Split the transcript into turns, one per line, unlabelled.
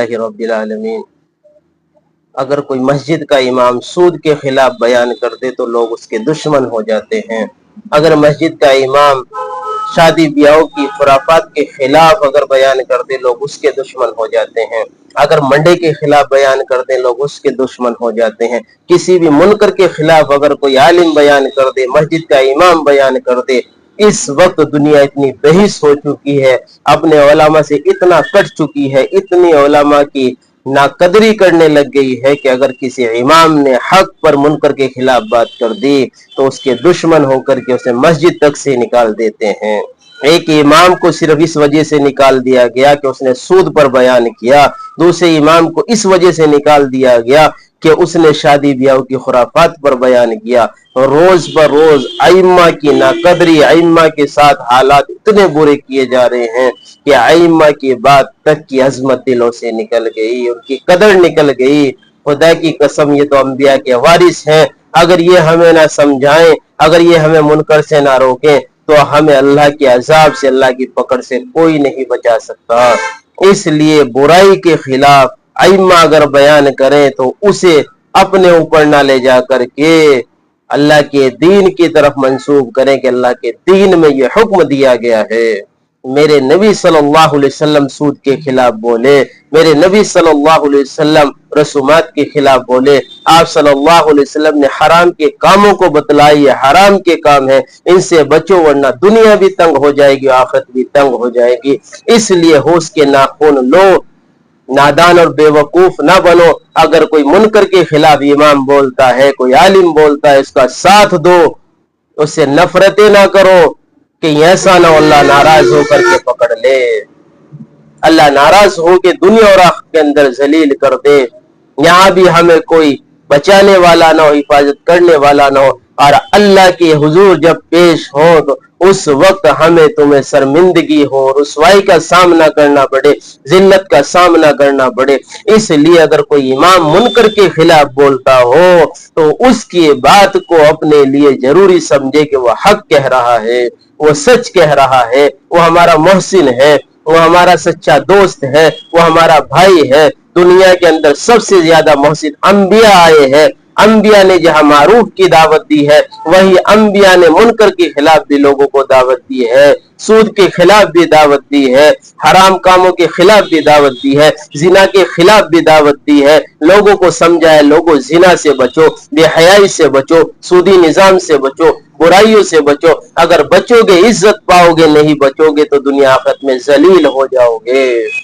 رب العالمین۔ اگر کوئی مسجد کا امام سود کے خلاف بیان کر دے تو لوگ اس کے دشمن ہو جاتے ہیں۔ اگر مسجد کا امام شادی بیاہوں کی خرافات کے خلاف اگر بیان کر دے لوگ اس کے دشمن ہو جاتے ہیں۔ اگر منڈے کے خلاف بیان کر دے لوگ اس کے دشمن ہو جاتے ہیں۔ کسی بھی منکر کے خلاف اگر کوئی عالم بیان کر دے، مسجد کا امام بیان کر دے، اس وقت دنیا اتنی بحث ہو چکی ہے، اپنے علماء سے اتنا کٹ چکی ہے، اتنی علماء کی ناقدری کرنے لگ گئی ہے کہ اگر کسی امام نے حق پر منکر کے خلاف بات کر دی تو اس کے دشمن ہو کر کے اسے مسجد تک سے نکال دیتے ہیں۔ ایک امام کو صرف اس وجہ سے نکال دیا گیا کہ اس نے سود پر بیان کیا، دوسرے امام کو اس وجہ سے نکال دیا گیا کہ اس نے شادی بیاہوں کی خرافات پر بیان کیا۔ روز بروز ائمہ کی ناقدری، ائمہ کے ساتھ حالات اتنے برے کیے جا رہے ہیں کہ ائمہ کی بات تک کی عظمت دلوں سے نکل گئی، ان کی قدر نکل گئی۔ خدا کی قسم یہ تو انبیاء کے وارث ہیں، اگر یہ ہمیں نہ سمجھائیں، اگر یہ ہمیں منکر سے نہ روکیں تو ہمیں اللہ کے عذاب سے، اللہ کی پکڑ سے کوئی نہیں بچا سکتا۔ اس لیے برائی کے خلاف ائمہ اگر بیان کریں تو اسے اپنے اوپر نہ لے جا کر کے اللہ کے دین کی طرف منسوب کریں کہ اللہ کے دین میں یہ حکم دیا گیا ہے۔ میرے نبی صلی اللہ علیہ وسلم سود کے خلاف بولے، میرے نبی صلی اللہ علیہ وسلم رسومات کے خلاف بولے، آپ صلی اللہ علیہ وسلم نے حرام کے کاموں کو بتلائی ہے، حرام کے کام ہے، ان سے بچو ورنہ دنیا بھی تنگ ہو جائے گی، آخرت بھی تنگ ہو جائے گی۔ اس لیے ہوش کے ناخن لو، نادان اور بے وقوف نہ بنو۔ اگر کوئی منکر کے خلاف امام بولتا ہے، کوئی عالم بولتا ہے، اس کا ساتھ دو، اس سے نفرتیں نہ کرو کہ ایسا نہ اللہ ناراض ہو کر کے پکڑ لے، اللہ ناراض ہو کے دنیا اور آخرت کے اندر ذلیل کر دے۔ یہاں بھی ہمیں کوئی بچانے والا نہ ہو، حفاظت کرنے والا نہ ہو، اور اللہ کے حضور جب پیش ہو تو اس وقت ہمیں تمہیں شرمندگی ہو، رسوائی کا سامنا کرنا پڑے، ذلت کا سامنا کرنا پڑے۔ اس لیے اگر کوئی امام منکر کے خلاف بولتا ہو تو اس کی بات کو اپنے لیے ضروری سمجھے کہ وہ حق کہہ رہا ہے، وہ سچ کہہ رہا ہے، وہ ہمارا محسن ہے، وہ ہمارا سچا دوست ہے، وہ ہمارا بھائی ہے۔ دنیا کے اندر سب سے زیادہ محسن انبیاء آئے ہیں۔ انبیاء نے جہاں معروف کی دعوت دی ہے وہی انبیاء نے منکر کے خلاف بھی لوگوں کو دعوت دی ہے، سود کے خلاف بھی دعوت دی ہے، حرام کاموں کے خلاف بھی دعوت دی ہے، زنا کے خلاف بھی دعوت دی ہے، لوگوں کو سمجھائے لوگوں زنا سے بچو، بے حیائی سے بچو، سودی نظام سے بچو، برائیوں سے بچو۔ اگر بچو گے عزت پاؤ گے، نہیں بچو گے تو دنیا آخرت میں ذلیل ہو جاؤ گے۔